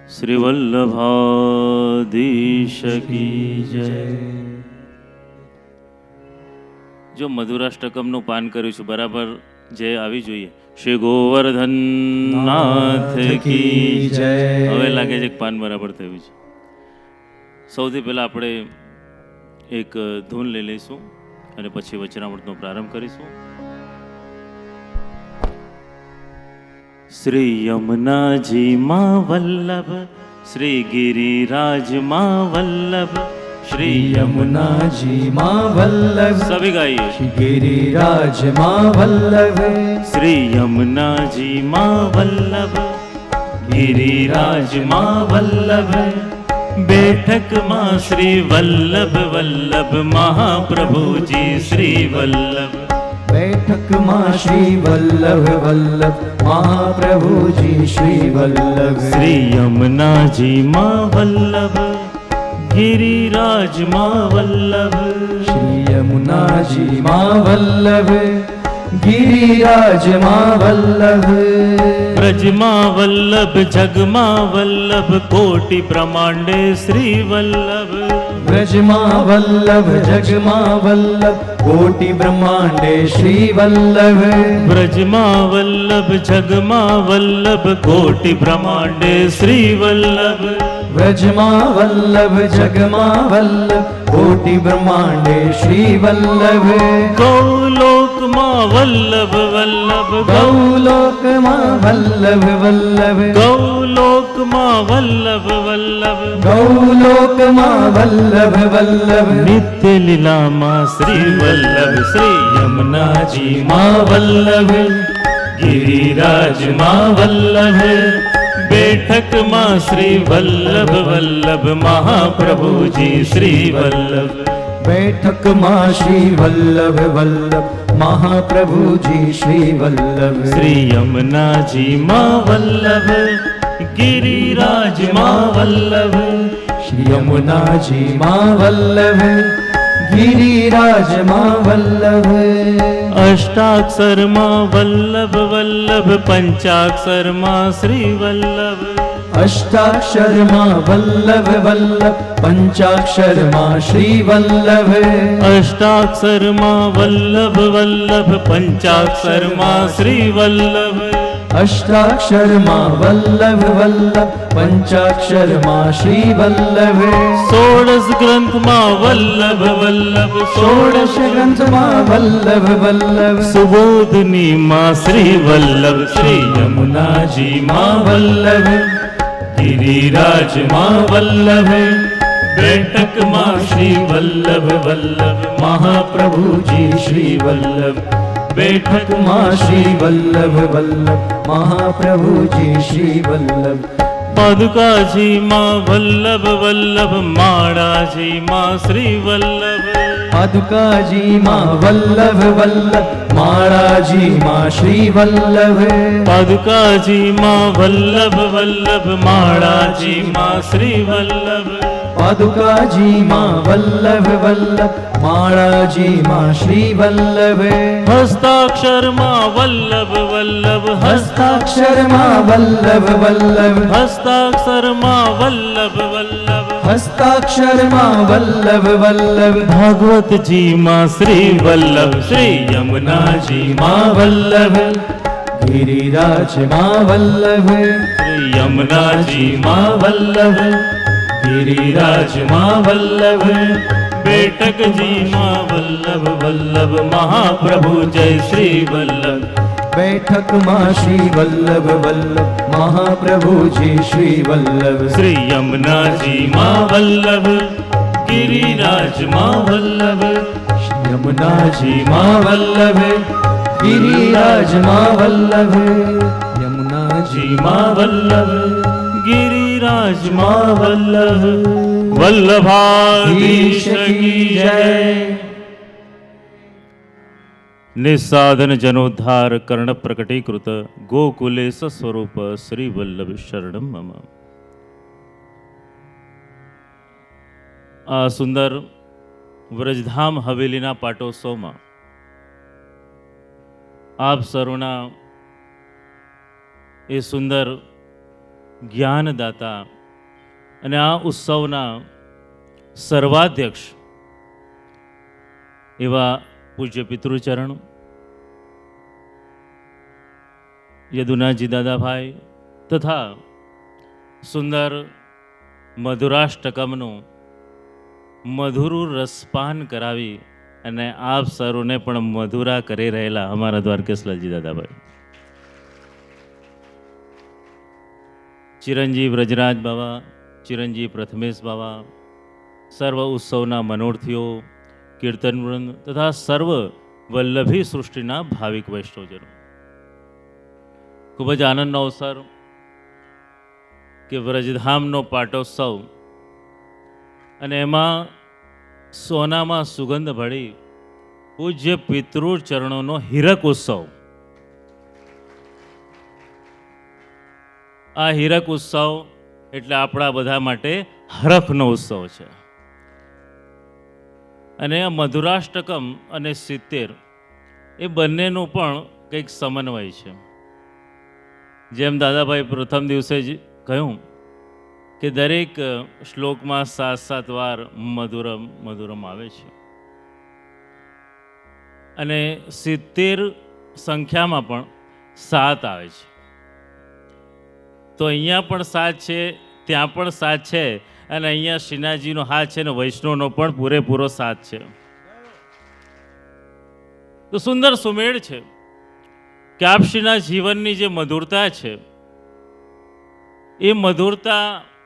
श्री वल्लभाधीश की जय। जो મધુરાષ્ટકમનું પાન કર્યું છે બરાબર જય આવી જોઈએ। શ્રી ગોવર્ધન નાથ કી જય। હવે લાગે છે કે પાન બરાબર થયું છે। સૌથી પહેલા આપણે એક ધૂન લઈ લઈશું અને પછી વચનામૃતનો પ્રારંભ કરીશું। श्री यमुना जी माँ वल्लभ, श्री गिरिराज माँ वल्लभ, श्री यमुना जी माँ वल्लभ, सभी गाइए। श्री गिरिराज माँ वल्लभ, श्री यमुना जी माँ वल्लभ, गिरिराज माँ वल्लभ, बैठक माँ श्री वल्लभ वल्लभ, महाप्रभु जी श्री वल्लभ। बैठक माँ श्री वल्लभ वल्लभ, महाप्रभु जी श्री वल्लभ। श्री यमुना जी माँ वल्लभ, गिरिराज माँ वल्लभ, श्री यमुना जी माँ वल्लभ, गिरिराज माँ वल्लभ। ब्रज माँ वल्लभ, जग माँ वल्लभ, कोटि ब्रह्मांडे श्री वल्लभ। ब्रज माँ वल्लभ, जग माँ वल्लभ, कोटि ब्रह्मांडे श्री वल्लभ। ब्रज माँ वल्लभ, जग माँ वल्लभ, कोटि ब्रह्मांडे श्री वल्लभ। ब्रज माँ वल्लभ, जग माँ वल्लभ, कोटि ब्रह्मांडे श्री वल्लभ। गौलोक माँ वल्लभ वल्लभ, गौलोक माँ वल्लभ वल्लभ, गौलोक माँ वल्लभ वल्लभ, गौलोक माँ वल्लभ वल्लभ। नित्य लीला माँ श्री वल्लभ, श्री यमुना जी माँ वल्लभ, गिरिराज माँ वल्लभ, बैठक माँ श्री वल्लभ वल्लभ, महाप्रभु जी श्री वल्लभ। बैठक माँ श्री वल्लभ वल्लभ, महाप्रभु जी श्री वल्लभ। श्री यमुना जी माँ वल्लभ, गिरिराज माँ वल्लभ, श्री यमुना जी माँ वल्लभ, गिरिराज माँ वल्लभ। अष्टाक्षर माँ वल्लभ वल्लभ, पंचाक्षर माँ श्री वल्लभ। अष्टाक्षर माँ वल्लभ वल्लभ, पंचाक्षर माँ श्री वल्लभ। अष्टाक्षर माँ वल्लभ वल्लभ, पंचाक्षर माँ श्री वल्लभ। अष्टाक्षर माँ वल्लभ वल्लभ, पंचाक्षर माँ श्री वल्लभ। षोडश ग्रंथ माँ वल्लभ वल्लभ, षोडश ग्रंथ माँ वल्लभ वल्लभ। सुबोधनी माँ श्री वल्लभ, श्री यमुना जी माँ वल्लभ, गिरिराज माँ वल्लभ, बैठक माँ श्री वल्लभ वल्लभ, महाप्रभु जी श्री वल्लभ। बैठक माँ श्री वल्लभ वल्लभ, महाप्रभु जी श्री वल्लभ। पादुका जी माँ वल्लभ वल्लभ, माड़ा जी माँ श्री वल्लभ। पादुका जी माँ वल्लभ वल्लभ, माड़ा जी माँ श्री वल्लभ। पादुका जी माँ वल्लभ वल्लभ, माड़ा जी माँ श्री वल्लभ। पादुका जी माँ वल्लभ वल्लभ, माड़ा जी माँ श्री वल्लभ। हस्ताक्षर माँ वल्लभ वल्लभ, हस्ताक्षर माँ वल्लभ वल्लभ, हस्ताक्षर माँ वल्लभ वल्लभ। हस्ताक्षर माँ वल्लभ वल्लभ। भागवत जी माँ श्री वल्लभ, श्री यमुना जी माँ वल्लभ, गिरिराज माँ वल्लभ, श्री यमुना जी माँ वल्लभ, गिरिराज माँ वल्लभ, बैठक जी माँ वल्लभ वल्लभ, महाप्रभु जय श्री वल्लभ। बैठक माँ श्री वल्लभ वल्लभ, महाप्रभु जी श्री वल्लभ। श्री यमुना जी माँ वल्लभ, गिरिराज माँ वल्लभ, यमुना जी माँ वल्लभ, गिरिराज माँ वल्लभ। यमुना जी माँ वल्लभ, गिरिराज माँ वल्लभ, वल्लभाधीश की जय। निस्साधन जनोद्धार कर्ण प्रकटीकृत, गोकुलेश स्वरूप श्री वल्लभ शरणम मम। आ सुंदर व्रजधाम हवेलीना पाटोत्सवમાં આપ સર્વના એ સુંદર જ્ઞાનદાતા અને આ ઉત્સવના સર્વાધ્યક્ષ એવા પૂજ્ય પિતૃચરણ યદુનાથજી દાદાભાઈ તથા સુંદર મધુરાષ્ટકમનું મધુરું રસપાન કરાવી અને આપ સર્વને પણ મધુરા કરી રહેલા અમારા દ્વારકેશલાલજી દાદાભાઈ, ચિરંજીવ વ્રજરાજ બાવા, ચિરંજીવ પ્રથમેશ બાવા, સર્વ ઉત્સવના મનોર્થીઓ, કીર્તનવૃંદ તથા સર્વ વલ્લભી સૃષ્ટિના ભાવિક વૈષ્ણવજનો, ખૂબ જ આનંદનો અવસર કે વ્રજધામનો પાટોત્સવ અને એમાં સોનામાં સુગંધ ભળી પૂજ્ય પિતૃ ચરણોનો હીરક ઉત્સવ. આ હીરક ઉત્સવ એટલે આપણા બધા માટે હરખનો ઉત્સવ છે. અને આ મધુરાષ્ટકમ અને 70 એ બંનેનું પણ કંઈક સમન્વય છે. જેમ દાદાભાઈ પ્રથમ દિવસે જ કહ્યું કે દરેક શ્લોકમાં 7 વાર મધુરમ મધુરમ આવે છે અને 70 સંખ્યામાં પણ 7 આવે છે. તો અહીંયા પણ 7 છે, ત્યાં પણ 7 છે અને અહીંયા શ્રીનાથજીનો હાથ છે ને વૈષ્ણવનો પણ પૂરેપૂરો 7 છે. તો સુંદર સુમેળ છે કે આપશ્રીના જીવનની જે મધુરતા છે એ મધુરતા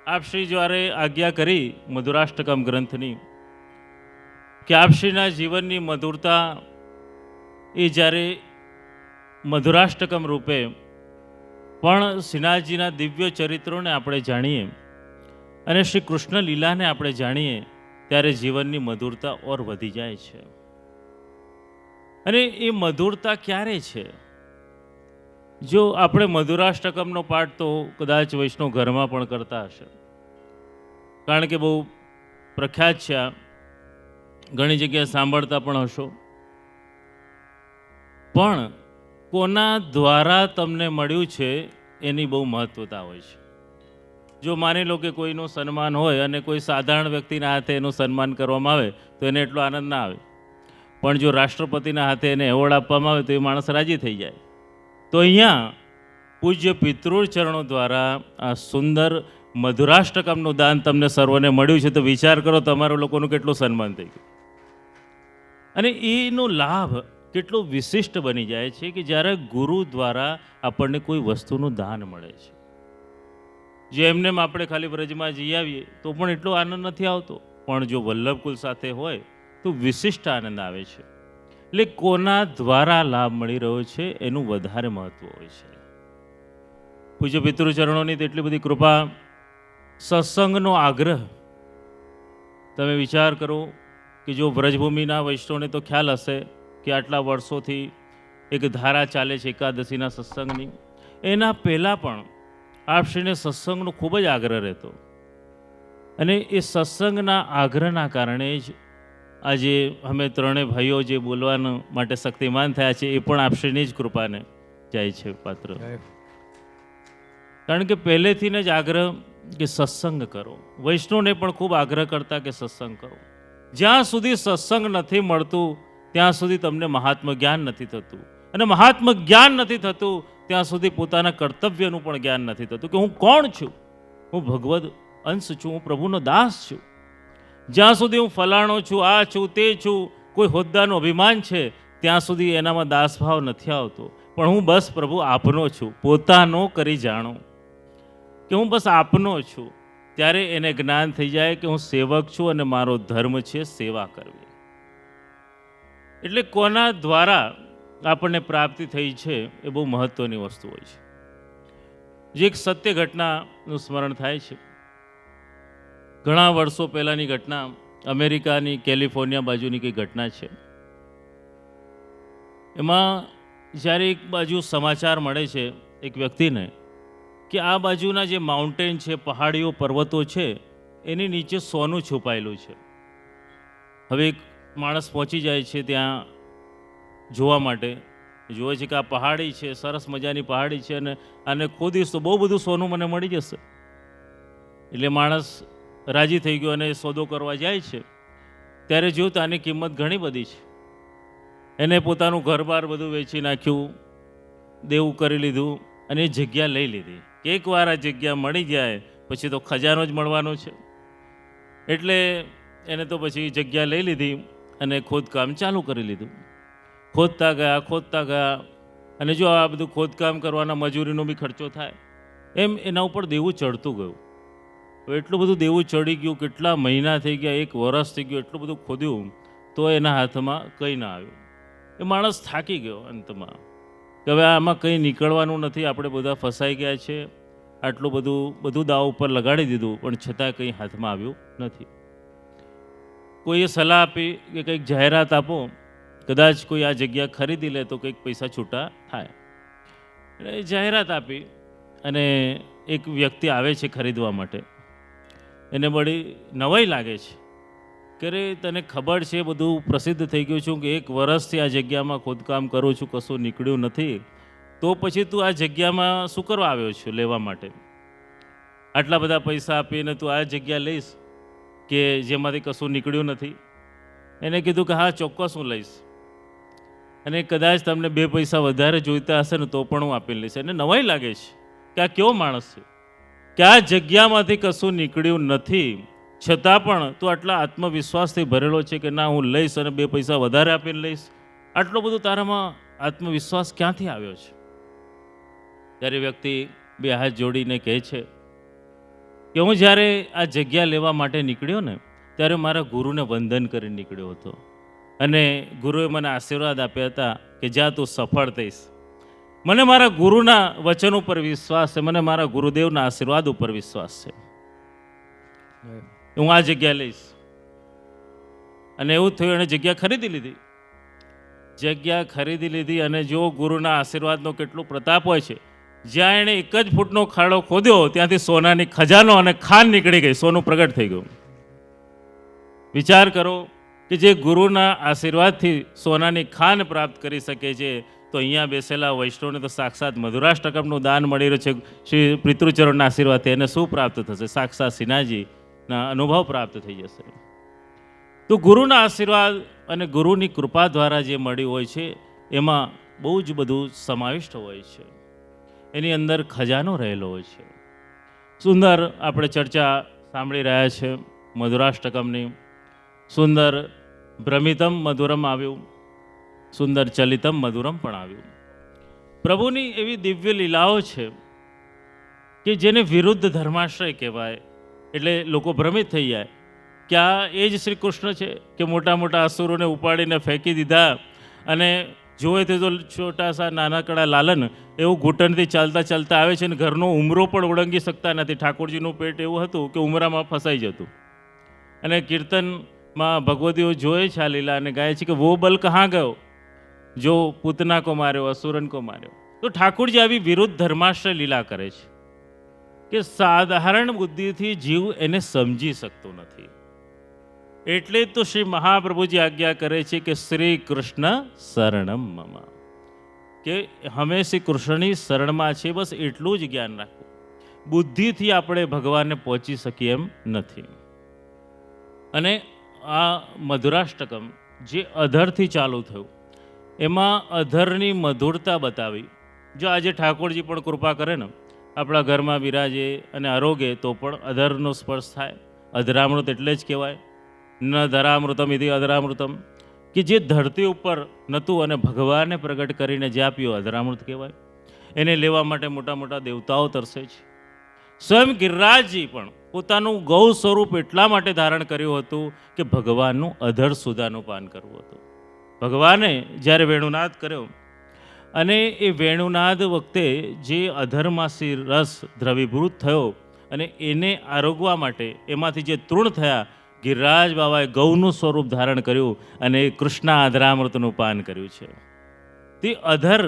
આપશ્રી જ્યારે આજ્ઞા કરી મધુરાષ્ટકમ ગ્રંથની કે આપશ્રીના જીવનની મધુરતા એ જ્યારે મધુરાષ્ટકમ રૂપે પણ શ્રીનાથજીના દિવ્ય ચરિત્રોને આપણે જાણીએ અને શ્રી કૃષ્ણ લીલાને આપણે જાણીએ ત્યારે જીવનની મધુરતા ઓર વધી જાય છે. અને એ મધુરતા ક્યારે છે? જો આપણે મધુરાષ્ટકમનો પાઠ તો કદાચ વૈષ્ણવ ઘરમાં પણ કરતા હશે, કારણ કે બહુ પ્રખ્યાત છે, આ ઘણી જગ્યાએ સાંભળતા પણ હશો. પણ કોના દ્વારા તમને મળ્યું છે એની બહુ મહત્વતા હોય છે. જો માની લો કે કોઈનું સન્માન હોય અને કોઈ સાધારણ વ્યક્તિના હાથે એનું સન્માન કરવામાં આવે તો એને એટલો આનંદ ના આવે, પણ જો રાષ્ટ્રપતિના હાથે એને એવોર્ડ આપવામાં આવે તો એ માણસ રાજી થઈ જાય. તો અહીંયા પૂજ્ય પિતૃ ચરણો દ્વારા આ સુંદર મધુરાષ્ટકમનું દાન તમને સર્વને મળ્યું છે. તો વિચાર કરો તમારા લોકોનું કેટલું સન્માન થઈ ગયું અને એનો લાભ કેટલો વિશિષ્ટ બની જાય છે કે જ્યારે ગુરુ દ્વારા આપણને કોઈ વસ્તુનું દાન મળે છે. જે એમને આપણે ખાલી વ્રજમાં જઈ આવીએ તો પણ એટલો આનંદ નથી આવતો, પણ જો વલ્લભકુલ સાથે હોય તો વિશિષ્ટ આનંદ આવે છે. એટલે કોના દ્વારા લાભ મળી રહ્યો છે એનું વધારે મહત્વ હોય છે. પૂજ્ય પિતૃચરણોની તેટલી બધી કૃપા, સત્સંગનો આગ્રહ. તમે વિચાર કરો કે જો વ્રજભૂમિના વૈષ્ણવને તો ખ્યાલ હશે કે આટલા વર્ષોથી એક ધારા ચાલે છે એકાદશીના સત્સંગની. એના પહેલાં પણ આપશ્રીને સત્સંગનો ખૂબ જ આગ્રહ રહેતો અને એ સત્સંગના આગ્રહના કારણે જ આજે અમે ત્રણેય ભાઈઓ જે બોલવા માટે શક્તિમાન થયા છે એ પણ આપશ્રીની જ કૃપાને જાય છે પાત્ર. કારણ કે પહેલેથી જ આગ્રહ કે સત્સંગ કરો. વૈષ્ણવને પણ ખૂબ આગ્રહ કરતા કે સત્સંગ કરો. જ્યાં સુધી સત્સંગ નથી મળતું ત્યાં સુધી તમને મહાત્મ જ્ઞાન નથી થતું, અને મહાત્મ જ્ઞાન નથી થતું ત્યાં સુધી પોતાના કર્તવ્યનું પણ જ્ઞાન નથી થતું કે હું કોણ છું, હું ભગવદ અંશ છું, હું પ્રભુનો દાસ છું. જ્યાં સુધી હું ફલાણો છું, આ છું, તે છું, કોઈ હોદ્દાનું અભિમાન છે, ત્યાં સુધી એનામાં દાસભાવ નથી આવતો. પણ હું બસ પ્રભુ આપનો છું, પોતાનો કરી જાણો કે હું બસ આપનો છું, ત્યારે એને જ્ઞાન થઈ જાય કે હું સેવક છું અને મારો ધર્મ છે સેવા કરવી. એટલે કોના દ્વારા આપણને પ્રાપ્તિ થઈ છે એ બહુ મહત્વની વસ્તુ હોય છે. જે એક સત્ય ઘટનાનું સ્મરણ થાય છે. ઘણા વર્ષો પહેલાંની ઘટના, અમેરિકાની કેલિફોર્નિયા બાજુની કંઈ ઘટના છે. એમાં જ્યારે એક બાજુ સમાચાર મળે છે એક વ્યક્તિને કે આ બાજુના જે માઉન્ટેન છે, પહાડીઓ, પર્વતો છે, એની નીચે સોનું છુપાયેલું છે. હવે એક માણસ પહોંચી જાય છે ત્યાં જોવા માટે, જોવે છે કે આ પહાડી છે, સરસ મજાની પહાડી છે અને આને ખોદીશ તો બહુ બધું સોનું મને મળી જશે. એટલે માણસ રાજી થઈ ગયો અને સોદો કરવા જાય છે. ત્યારે જોયું તો આની કિંમત ઘણી બધી છે. એને પોતાનું ઘર-બાર બધું વેચી નાખ્યું, દેવું કરી લીધું અને એ જગ્યા લઈ લીધી કે એકવાર આ જગ્યા મળી જાય પછી તો ખજાનો જ મળવાનો છે. એટલે એને તો પછી જગ્યા લઈ લીધી અને ખોદકામ ચાલુ કરી લીધું. ખોદતા ગયા અને જો આ બધું ખોદકામ કરવાના મજૂરીનો બી ખર્ચો થાય એમ એના ઉપર દેવું ચડતું ગયું. હવે એટલું બધું દેવું ચડી ગયું, કેટલા મહિના થઈ ગયા, 1 વર્ષ થઈ ગયું, એટલું બધું ખોદ્યું તો એના હાથમાં કંઈ ના આવ્યું. એ માણસ થાકી ગયો અંતમાં કે હવે આમાં કંઈ નીકળવાનું નથી, આપણે બધા ફસાઈ ગયા છે. આટલું બધું દાવ ઉપર લગાડી દીધું પણ છતાં કંઈ હાથમાં આવ્યું નથી. કોઈએ સલાહ આપી કે કંઈક જાહેરાત આપો, કદાચ કોઈ આ જગ્યા ખરીદી લે તો કંઈક પૈસા છૂટા થાય. એટલે જાહેરાત આપી અને એક વ્યક્તિ આવે છે ખરીદવા માટે. એને બડી નવાઈ લાગે છે કે રે તને ખબર છે બધું પ્રસિદ્ધ થઈ ગયું છું કે 1 વર્ષથી આ જગ્યામાં ખોદકામ કરું છું, કશું નીકળ્યું નથી, તો પછી તું આ જગ્યામાં શું કરવા આવ્યો છું લેવા માટે? આટલા બધા પૈસા આપીને તું આ જગ્યા લઈશ કે જેમાંથી કશું નીકળ્યું નથી? એને કીધું કે હા ચોક્કસ હું લઈશ, અને કદાચ તમને 2 પૈસા વધારે જોઈતા હશે ને તો પણ હું આપી લઈશ. એને નવાઈ લાગે છે કે આ કેવો માણસ છે કે આ જગ્યામાંથી કશું નીકળ્યું નથી, છતાં પણ તું આટલા આત્મવિશ્વાસથી ભરેલો છે કે ના હું લઈશ અને 2 પૈસા વધારે આપીને લઈશ. આટલો બધો તારામાં આત્મવિશ્વાસ ક્યાંથી આવ્યો છે? ત્યારે વ્યક્તિ 2 હાથ જોડીને કહે છે કે હું જ્યારે આ જગ્યા લેવા માટે નીકળ્યો ને ત્યારે મારા ગુરુને વંદન કરીને નીકળ્યો હતો અને ગુરુએ મને આશીર્વાદ આપ્યા હતા કે જ્યાં તું સફળ થઈશ. મને મારા ગુરુના વચન ઉપર વિશ્વાસ છે, મને મારા ગુરુદેવના આશીર્વાદ ઉપર વિશ્વાસ છે, હું આ જગ્યા લઈશ. અને એવું થયું, એણે જગ્યા ખરીદી લીધી. અને જો ગુરુના આશીર્વાદનો કેટલો પ્રતાપ હોય છે, જ્યાં એણે 1 જ ફૂટનો ખાડો ખોદ્યો ત્યાંથી સોનાની ખજાનો અને ખાન નીકળી ગઈ, સોનું પ્રગટ થઈ ગયું. વિચાર કરો કે જે ગુરુના આશીર્વાદથી સોનાની ખાન પ્રાપ્ત કરી શકે છે, તો અહીંયા બેસેલા વૈષ્ણવને તો સાક્ષાત મધુરાષ્ટકમનું દાન મળી રહ્યું છે. શ્રી પિતૃચરણના આશીર્વાદથી એને શું પ્રાપ્ત થશે? સાક્ષાત શ્રીનાથજીના અનુભવ પ્રાપ્ત થઈ જશે. તો ગુરુના આશીર્વાદ અને ગુરુની કૃપા દ્વારા જે મળ્યું હોય છે એમાં બહુ જ બધું સમાવિષ્ટ હોય છે, એની અંદર ખજાનો રહેલો હોય છે. સુંદર આપણે ચર્ચા સાંભળી રહ્યા છે મધુરાષ્ટકમની. સુંદર ભ્રમિતમ મધુરમ આવ્યું, સુંદર ચલિતમ મધુરમ પણ આવ્યું. પ્રભુની એવી દિવ્ય લીલાઓ છે કે જેને વિરુદ્ધ ધર્માશ્રય કહેવાય. એટલે લોકો ભ્રમિત થઈ જાય કે આ એ જ શ્રી કૃષ્ણ છે કે મોટા મોટા અસુરોને ઉપાડીને ફેંકી દીધા અને જોવે તે તો છોટાસા નાનકડા લાલન એવું ઘૂંટણથી ચાલતા આવે છે અને ઘરનો ઉમરો પણ ઓળંગી શકતા નથી. ઠાકોરજીનું પેટ એવું હતું કે ઉમરામાં ફસાઈ જતું. અને કીર્તનમાં ભગવતીઓ જોએ છે આ લીલા અને ગાય છે કે વો બલ કહાં ગયો જો પૂતના કો માર્યો, અસુરન કો માર્યો. તો ઠાકોરજી આવી વિરુદ્ધ ધર્માશ્રય લીલા કરે છે કે સાધારણ બુદ્ધિથી જીવ એને સમજી શકતો નથી. એટલે તો શ્રી મહાપ્રભુજી આજ્ઞા કરે છે કે શ્રી કૃષ્ણ શરણમ મમ, કે અમે શ્રી કૃષ્ણની શરણમાં છે, બસ એટલું જ જ્ઞાન રાખવું. બુદ્ધિથી આપણે ભગવાનને પહોંચી શકીએ એમ નથી. અને આ મધુરાષ્ટકમ જે અધરથી ચાલુ થયું એમાં અધરની મધુરતા બતાવી. જો આજે ઠાકોરજી પણ કૃપા કરે ને આપણા ઘરમાં બિરાજે અને આરોગે તો પણ અધરનો સ્પર્શ થાય. અધરામૃત એટલે જ કહેવાય, ન ધરામૃતમ ઇતિ અધરામૃતમ, કે જે ધરતી ઉપર નહોતું અને ભગવાને પ્રગટ કરીને જે આપ્યું અધરામૃત કહેવાય. એને લેવા માટે મોટા મોટા દેવતાઓ તરસે છે. સ્વયં ગિરિરાજજી પણ પોતાનું ગૌ સ્વરૂપ એટલા માટે ધારણ કર્યું હતું કે ભગવાનનું અધર સુધાનું પાન કરવું હતું. ભગવાને જ્યારે વેણુનાદ કર્યો અને એ વેણુનાદ વખતે જે અધરમાંથી રસ દ્રવીભૂત થયો અને એને આરોગવા માટે એમાંથી જે તૃણ થયા, ગિરિરાજ બાબાએ ગૌનું સ્વરૂપ ધારણ કર્યું અને કૃષ્ણ અધરામૃતનું પાન કર્યું છે. તે અધર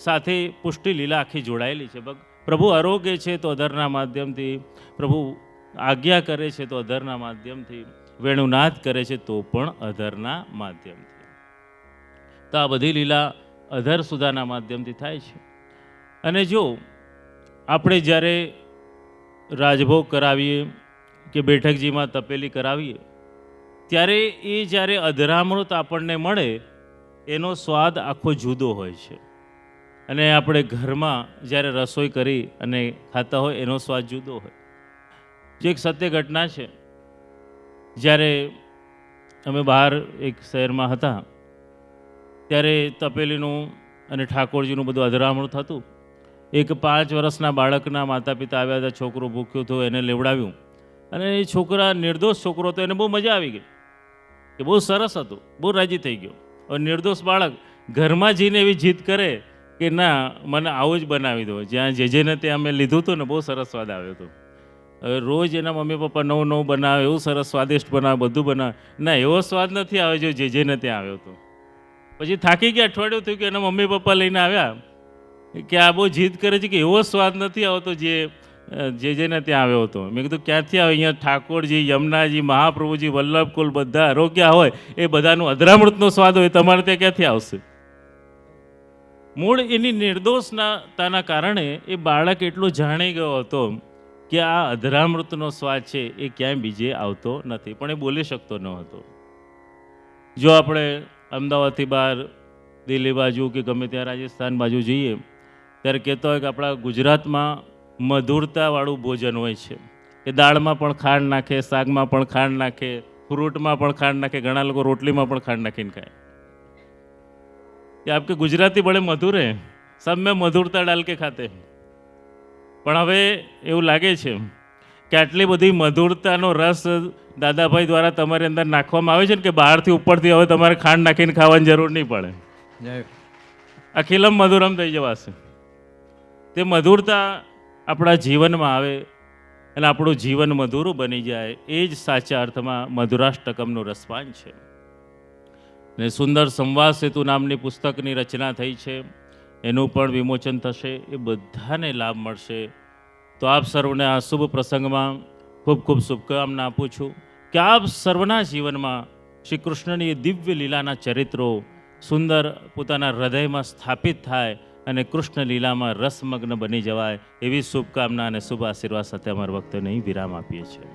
સાથે પુષ્ટિ લીલા આખી જોડાયેલી છે. પ્રભુ આરોગ્ય છે તો અધરના માધ્યમથી, પ્રભુ આજ્ઞા કરે છે તો અધરના માધ્યમથી, વેણુનાદ કરે છે તો પણ અધરના માધ્યમથી. તો આ બધી લીલા અધર સુધાના માધ્યમથી થાય છે. અને જો આપણે જ્યારે રાજભોગ કરાવીએ કે બેઠકજીમાં તપેલી કરાવીએ ત્યારે એ જ્યારે અધરામૃત આપણને મળે એનો સ્વાદ આખો જુદો હોય છે. અને આપણે ઘરમાં જ્યારે રસોઈ કરી અને ખાતા હોય એનો સ્વાદ જુદો હોય. જે એક સત્ય ઘટના છે, જ્યારે અમે બહાર એક શહેરમાં હતા ત્યારે તપેલીનું અને ઠાકોરજીનું બધું અધરામૃત હતું. એક 5 વર્ષના બાળકના માતા પિતા આવ્યા હતા, છોકરો ભૂખ્યો હતો, એને લેવડાવ્યું અને એ છોકરા નિર્દોષ છોકરો હતો, એને બહુ મજા આવી ગઈ કે બહુ સરસ હતું, બહુ રાજી થઈ ગયો. હવે નિર્દોષ બાળક ઘરમાં જઈને એવી જીદ કરે કે ના મને આવું જ બનાવી દો, જ્યાં જેને ત્યાં અમે લીધું હતું ને બહુ સરસ સ્વાદ આવ્યો હતો. હવે રોજ એના મમ્મી પપ્પા નવું નવું બનાવે, એવું સરસ સ્વાદિષ્ટ બનાવે, બધું બનાવે, ના એવો સ્વાદ નથી આવે જો જેને ત્યાં આવ્યો હતો. પછી થાકી ગયા, અઠવાડિયું થયું કે એના મમ્મી પપ્પા લઈને આવ્યા કે આ બહુ જીદ કરે છે કે એવો સ્વાદ નથી આવતો જેને ત્યાં આવ્યો હતો. મેં કીધું ક્યાંથી આવે? અહીંયા ઠાકોરજી, યમુનાજી, મહાપ્રભુજી, વલ્લભકુલ બધા આરોગ્ય હોય એ બધાનું અધરામૃતનો સ્વાદ હોય, તમારે ત્યાં ક્યાંથી આવશે? મૂળ એની નિર્દોષતાના કારણે એ બાળક એટલો જાણી ગયો હતો કે આ અધરામૃતનો સ્વાદ છે એ ક્યાંય બીજે આવતો નથી, પણ એ બોલી શકતો ન હતો. જો આપણે અમદાવાદથી બહાર દિલ્હી બાજુ કે ગમે ત્યાં રાજસ્થાન બાજુ જઈએ ત્યારે કહેતા હોય કે આપણા ગુજરાતમાં મધુરતાવાળું ભોજન હોય છે, કે દાળમાં પણ ખાંડ નાખે, શાકમાં પણ ખાંડ નાખે, ફ્રૂટમાં પણ ખાંડ નાખે, ઘણા લોકો રોટલીમાં પણ ખાંડ નાખીને ખાય. कि आपके गुजराती बड़े मधुर हैं, सब में मधुरता डाल के खाते हैं. પણ હવે એવું લાગે છે કે આટલી બધી મધુરતાનો રસ દાદાભાઈ દ્વારા તમારી અંદર નાખવામાં આવે છે ને કે બહારથી ઉપરથી હવે તમારે ખાંડ નાખીને ખાવાની જરૂર નહીં પડે. અખિલમ મધુરમ થઈ જવાશે. તે મધુરતા આપણા જીવનમાં આવે અને આપણું જીવન મધુરું બની જાય, એ જ સાચા અર્થમાં મધુરાષ્ટકમનું રસપાન છે. ને સુંદર સંવાદ સેતુ નામની પુસ્તકની રચના થઈ છે, એનું પણ વિમોચન થશે. એ બધાને લાભ મળશે. તો આપ સર્વને આ શુભ પ્રસંગમાં ખૂબ ખૂબ શુભકામના આપું છું કે આપ સર્વના જીવનમાં શ્રી કૃષ્ણની એ દિવ્ય લીલાના ચરિત્રો સુંદર પોતાના હૃદયમાં સ્થાપિત થાય અને કૃષ્ણ લીલામાં રસમગ્ન બની જવાય, એવી શુભકામના અને શુભ આશીર્વાદ સાથે અમારા વખતે નહીં વિરામ આપીએ છીએ.